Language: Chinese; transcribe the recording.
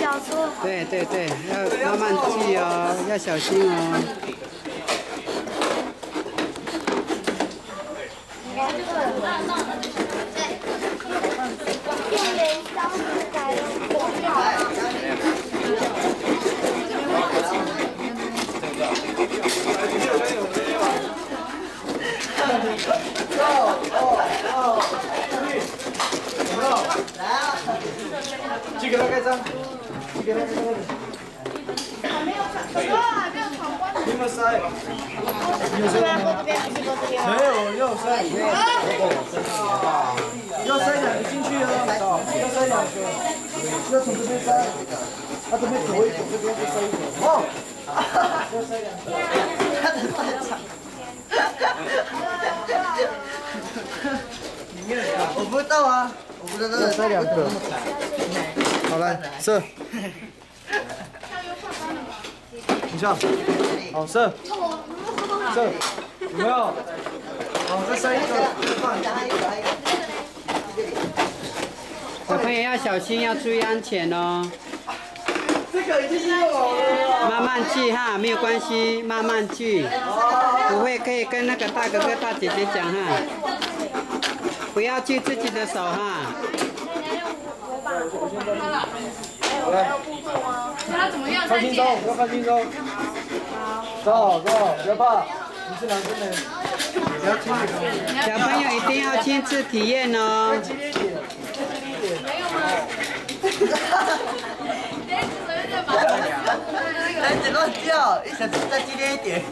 小猪。对对对，要慢慢锯哦，要小心哦。用煤烧出来的火药。去给他盖章，去给他盖章。还没有闯关。你们塞，这边过这边，不是过这边吗？没有要塞，要塞两个进去啊，要塞两个，要从这边塞，他这边走一走，这边就塞一走。哦，要塞两个，他的乱场。我不知道啊，我不知道。要塞两个。好来，射。你笑，好射，射，有没有？好，再塞一个，小朋友要小心，要注意安全哦。这个已经是我了。慢慢锯哈，没有关系，慢慢锯。不会可以跟那个大哥哥大姐姐讲哈，不要锯自己的手哈。来，看轻松，不要看轻松。走走，不要怕，你是男生的，不要轻点。小朋友一定要亲自体验哦。激烈一点，激烈一点。没有吗？篮子乱叫，一小时再激烈一点。